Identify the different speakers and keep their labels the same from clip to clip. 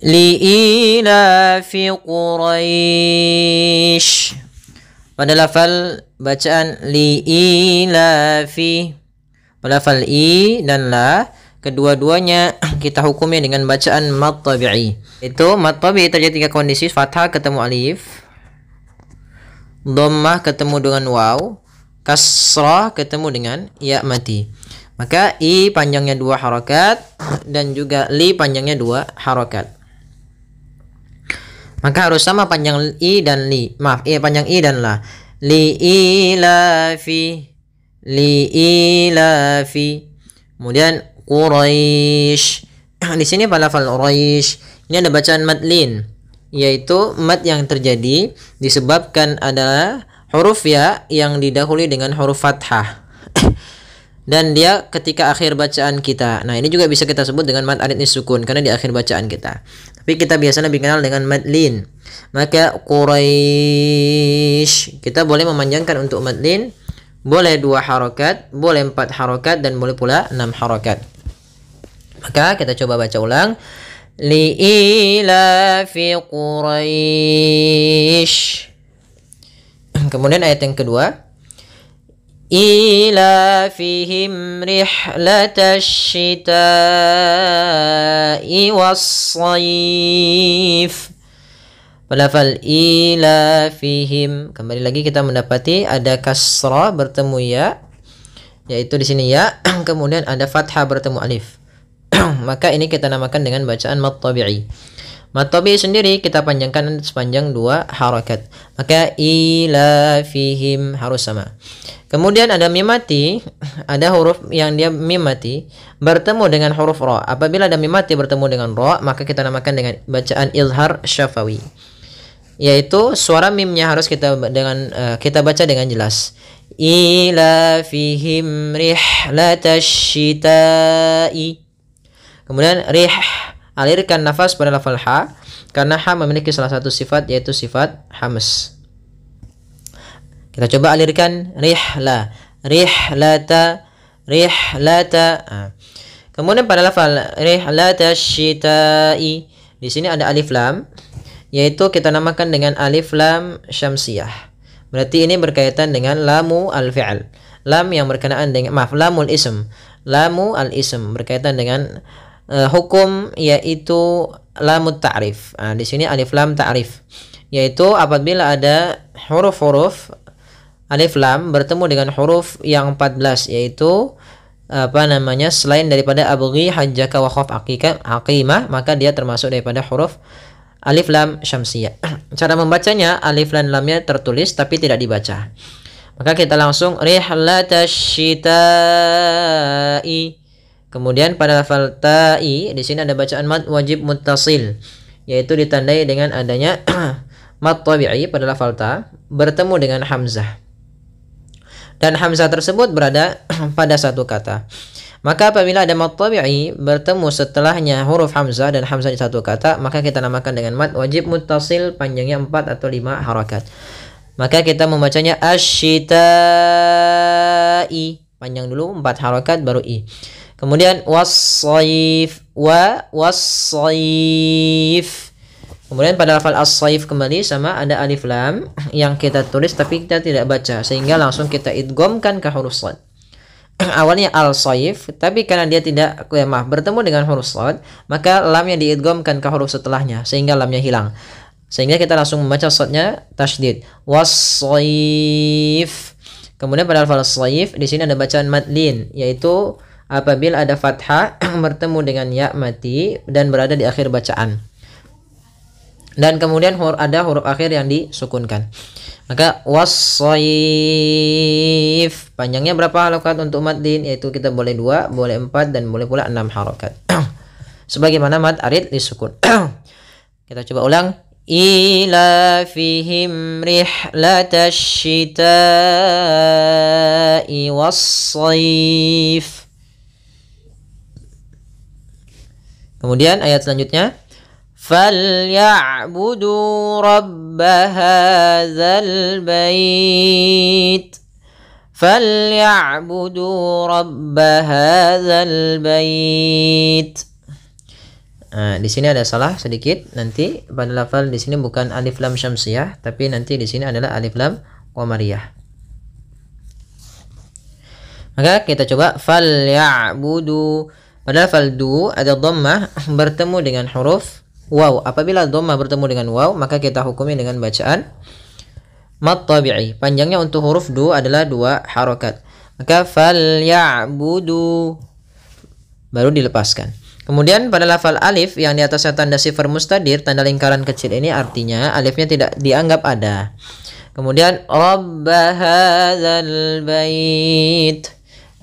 Speaker 1: li'ilafi Quraisy. Pada lafal bacaan li'ilafi, pada lafal i dan la, kedua-duanya kita hukumi dengan bacaan mad tabi'i. Itu mad tabi'i terjadi tiga kondisi: fathah ketemu alif, dhammah ketemu dengan waw, kasrah ketemu dengan ya mati. Maka i panjangnya 2 harokat dan juga li panjangnya 2 harokat. Maka harus sama panjang i dan li. Maaf, panjang i dan la. Li ilafi, li ilafi. Kemudian Quraisy. Di sini pada lafal Quraisy ini ada bacaan mad lin, yaitu mad yang terjadi disebabkan adalah huruf ya yang didahului dengan huruf fathah. Dan dia ketika akhir bacaan kita. Nah, ini juga bisa kita sebut dengan mad arid sukun karena di akhir bacaan kita. Tapi kita biasanya lebih kenal dengan mad lin. Maka Quraisy, kita boleh memanjangkan untuk mad lin, boleh 2 harokat, boleh 4 harokat, dan boleh pula 6 harokat. Maka kita coba baca ulang. Li'ilafi Quraisy. Kemudian ayat yang kedua, ilafihim rihlatash shita'i was-shayf. Pada lafal ilafihim, kembali lagi kita mendapati ada kasrah bertemu ya, yaitu di sini ya, kemudian ada fathah bertemu alif. Maka ini kita namakan dengan bacaan mad tabi'i. Mad tabi'i sendiri kita panjangkan sepanjang 2 harakat. Maka ilafihim harus sama. Kemudian ada mim mati, ada huruf yang dia mim mati bertemu dengan huruf ra. Apabila ada mim mati bertemu dengan ra, maka kita namakan dengan bacaan izhar syafawi. Yaitu suara mimnya harus kita baca dengan jelas. Ilafihim rihlatash shita'i. Kemudian rih, alirkan nafas pada lafal ha, karena ha memiliki salah satu sifat, yaitu sifat hams. Kita coba alirkan rihla, rihlata, rihlata. Kemudian pada lafal rihlatash shita'i, di sini ada alif lam, yaitu kita namakan dengan alif lam syamsiyah. Berarti ini berkaitan dengan lamu al-fi'al. Lam yang berkenaan dengan, lamul ism. Lamu al-ism berkaitan dengan hukum, yaitu lamut ta'rif. Di sini alif lam ta'rif, yaitu apabila ada huruf-huruf alif lam bertemu dengan huruf yang 14, yaitu selain daripada abghi hajjaka wa khaf aqimah, maka dia termasuk daripada huruf alif lam syamsiyah. Cara membacanya, alif dan lamnya tertulis tapi tidak dibaca. Maka kita langsung rihlatash shita'i. Kemudian pada lafal ta'i, di sini ada bacaan mad wajib muttasil, yaitu ditandai dengan adanya mad tabi'i pada lafal ta bertemu dengan hamzah. Dan hamzah tersebut berada pada satu kata. Maka apabila ada mad tabi'i bertemu setelahnya huruf hamzah dan hamzah di satu kata, maka kita namakan dengan mad wajib muttasil, panjangnya 4 atau 5 harakat. Maka kita membacanya asyita'i, panjang dulu 4 harakat baru i. Kemudian was-shayf, was-shayf. Kemudian pada lafal as-shayf kembali sama, ada alif lam yang kita tulis tapi kita tidak baca, sehingga langsung kita idghamkan ke huruf shad. Awalnya al-shayf, tapi karena dia tidak bertemu dengan huruf shad, maka lamnya diidghamkan ke huruf setelahnya sehingga lamnya hilang. Sehingga kita langsung membaca shadnya tasydid. Was-shayf. Kemudian pada lafal as-shayf di sini ada bacaan mad lin, yaitu apabila ada fathah bertemu dengan ya mati dan berada di akhir bacaan. Dan kemudian ada huruf akhir yang disukunkan. Maka was-shayf, panjangnya berapa harakat untuk mad lin? Yaitu kita boleh 2, boleh 4, dan boleh pula 6 harakat. Sebagaimana mad arid disukun. Kita coba ulang. Ilafihim rihlatash shita'i was-shayf. Kemudian ayat selanjutnya, فَلْيَعْبُدُوا رَبَّ هَذَا الْبَيْتِ فَلْيَعْبُدُوا رَبَّ هَذَا الْبَيْتِ. Nah, di sini ada salah sedikit. Nanti pada lafal di sini bukan alif lam syamsiyah, tapi nanti di sini adalah alif lam qamariyah. Maka kita coba fal ya'budu. Pada lafal du ada dhammah bertemu dengan huruf waw. Apabila dhammah bertemu dengan waw, maka kita hukumi dengan bacaan mad tabi'i. Panjangnya untuk huruf du adalah 2 harokat. Maka fal ya'budu baru dilepaskan. Kemudian pada lafal alif yang di atasnya tanda sifar mustadir, tanda lingkaran kecil ini artinya alifnya tidak dianggap ada. Kemudian rabb hadzal bait.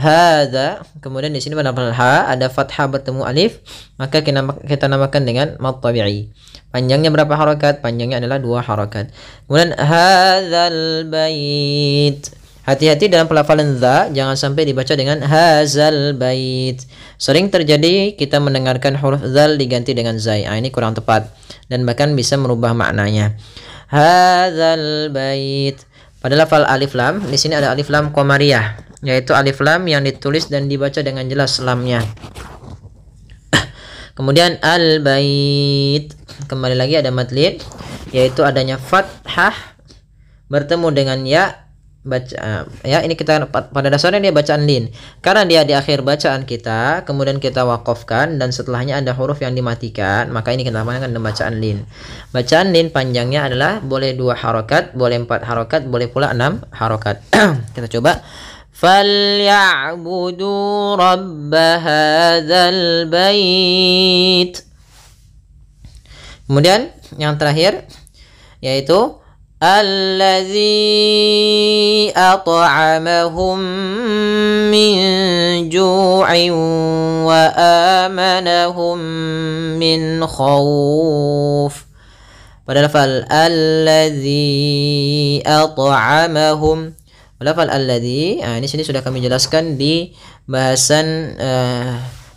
Speaker 1: Hadza, kemudian di sini pada lafal ha ada fathah bertemu alif, maka kita namakan dengan mad tabi'i. Panjangnya berapa harokat? Panjangnya adalah 2 harokat. Kemudian hadzal bait. Hati-hati dalam pelafalan za, jangan sampai dibaca dengan hazal bait. Sering terjadi kita mendengarkan huruf zal diganti dengan zai. Ini kurang tepat dan bahkan bisa merubah maknanya. Hadzal bait. Pada lafal alif lam, di sini ada alif lam qamariyah, yaitu alif lam yang ditulis dan dibaca dengan jelas lamnya. Kemudian al bait, kembali lagi ada madlid, yaitu adanya fathah bertemu dengan ya. Ini kita pada dasarnya dia bacaan lin. Karena dia di akhir bacaan kita, kemudian kita wakafkan dan setelahnya ada huruf yang dimatikan, maka ini kita namakan dengan bacaan lin. Bacaan lin panjangnya adalah boleh 2 harokat, boleh 4 harokat, boleh pula 6 harokat. Kita coba. Falyabudu rabb hadzal bait. Kemudian yang terakhir yaitu alladzi at'amahum min ju'in wa amanahum min khauf. Pada lafal alladzi at'amahum, lafal alladzi, ini sini sudah kami jelaskan di bahasan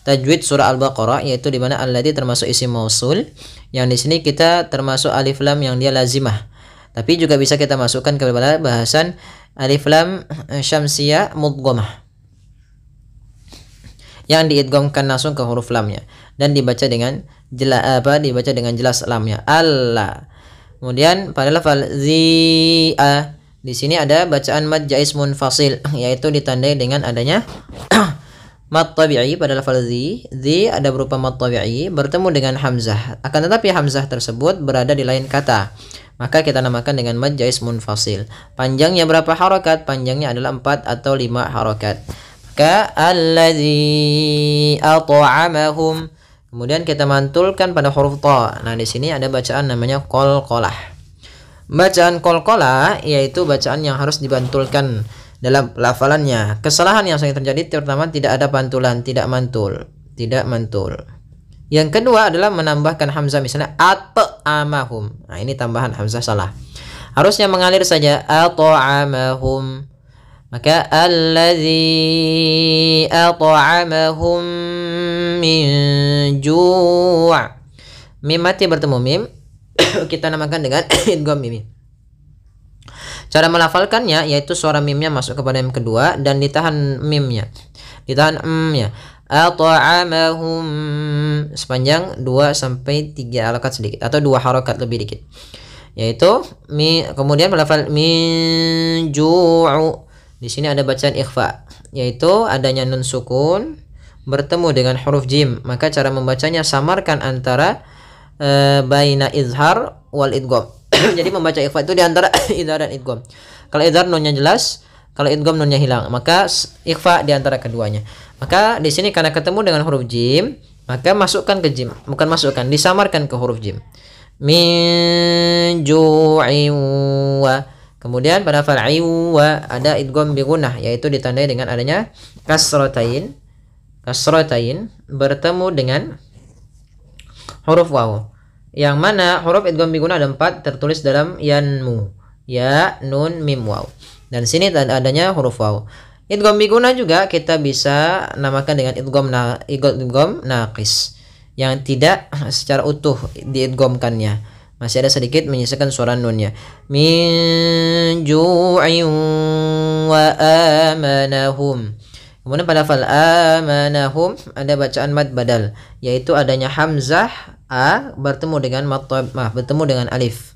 Speaker 1: tajwid surah Al-Baqarah, yaitu di mana alladzi termasuk isim mausul, yang di sini kita termasuk alif lam yang dia lazimah. Tapi juga bisa kita masukkan kepada bahasan alif lam syamsiyah mudghamah yang diidghamkan langsung ke huruf lamnya dan dibaca dengan jelas lamnya. Allah. Kemudian pada lafal zi'a, di sini ada bacaan mad jaiz munfasil, yaitu ditandai dengan adanya mad tabi'i pada lafal zi ada berupa mad tabi'i bertemu dengan hamzah. Akan tetapi hamzah tersebut berada di lain kata, maka kita namakan dengan mad jaiz munfasil. Panjangnya berapa harokat? Panjangnya adalah 4 atau 5 harokat. Maka alladzi at'amahum. Kemudian kita mantulkan pada huruf ta. Nah, di sini ada bacaan namanya qalqalah. Bacaan qalqalah yaitu bacaan yang harus dibantulkan dalam pelafalannya. Kesalahan yang sering terjadi pertama tidak ada pantulan, tidak mantul. Yang kedua adalah menambahkan hamzah, misalnya at'amahum. Nah, ini tambahan hamzah salah. Harusnya mengalir saja at'amahum. Maka alladzi at'amahum min ju'. Mim mati bertemu mim kita namakan dengan idgham mim. Cara melafalkannya yaitu suara mimnya masuk kepada mim kedua dan ditahan mimnya. Ditahan m-nya. At'amahum sepanjang 2 sampai 3 harakat sedikit atau 2 harakat lebih dikit. Yaitu kemudian melafal min ju'u. Di sini ada bacaan ikhfa, yaitu adanya nun sukun bertemu dengan huruf jim. Maka cara membacanya samarkan antara baina izhar wal idgham. Jadi membaca ikhfa itu di antara izhar dan idgham. Kalau izhar nunnya jelas, kalau idgham nunnya hilang, maka ikhfa di antara keduanya. Maka di sini karena ketemu dengan huruf jim, maka masukkan ke jim, bukan masukkan, disamarkan ke huruf jim. Min ju'in wa. Kemudian pada fal'i wa ada idgham bi gunnah, yaitu ditandai dengan adanya kasratain bertemu dengan huruf waw. Yang mana huruf idgham bi gunnah ada 4 tertulis dalam yanmu, ya, nun, mim, waw. Dan sini adanya huruf waw. Idgham bi gunnah juga kita bisa namakan dengan idgham naqis, yang tidak secara utuh diidghamkannya. Masih ada sedikit menyisakan suara nunnya. Min ju'in wa amanahum. Kemudian pada lafal amanahum ada bacaan mad badal, yaitu adanya hamzah a bertemu dengan bertemu dengan alif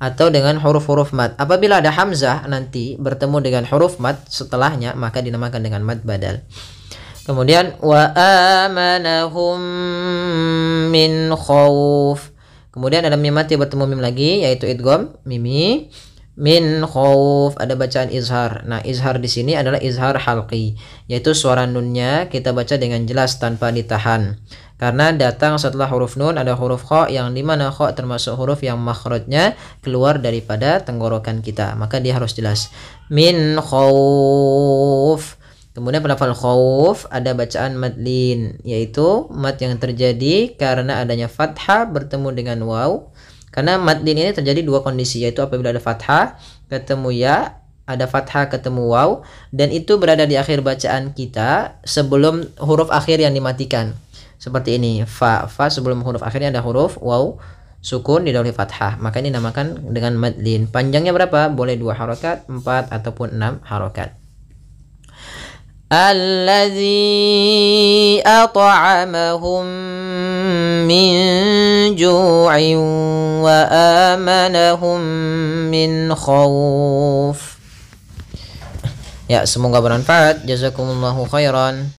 Speaker 1: atau dengan huruf-huruf mad. Apabila ada hamzah nanti bertemu dengan huruf mad setelahnya, maka dinamakan dengan mad badal. Kemudian wa amanahum min khauf. Kemudian ada mim mati bertemu mim lagi, yaitu idgham mimi. Min khauf ada bacaan izhar. Nah, izhar di sini adalah izhar halqi, yaitu suara nunnya kita baca dengan jelas tanpa ditahan. Karena datang setelah huruf nun ada huruf kha, yang dimana kha termasuk huruf yang makhrajnya keluar daripada tenggorokan kita, maka dia harus jelas. Min khauf. Kemudian pada lafal khauf ada bacaan madlin, yaitu mad yang terjadi karena adanya fathah bertemu dengan waw. Karena madlin ini terjadi dua kondisi, yaitu apabila ada fathah ketemu ya, ada fathah ketemu waw, dan itu berada di akhir bacaan kita sebelum huruf akhir yang dimatikan. Seperti ini, fa sebelum huruf akhirnya ada huruf waw sukun didahului fathah, maka ini dinamakan dengan madlin. Panjangnya berapa? Boleh 2 harokat, 4 ataupun 6 harokat. Allazi at'amahum min ju'in wa amanahum min khauf. Ya, semoga bermanfaat. Jazakumullahu khairan.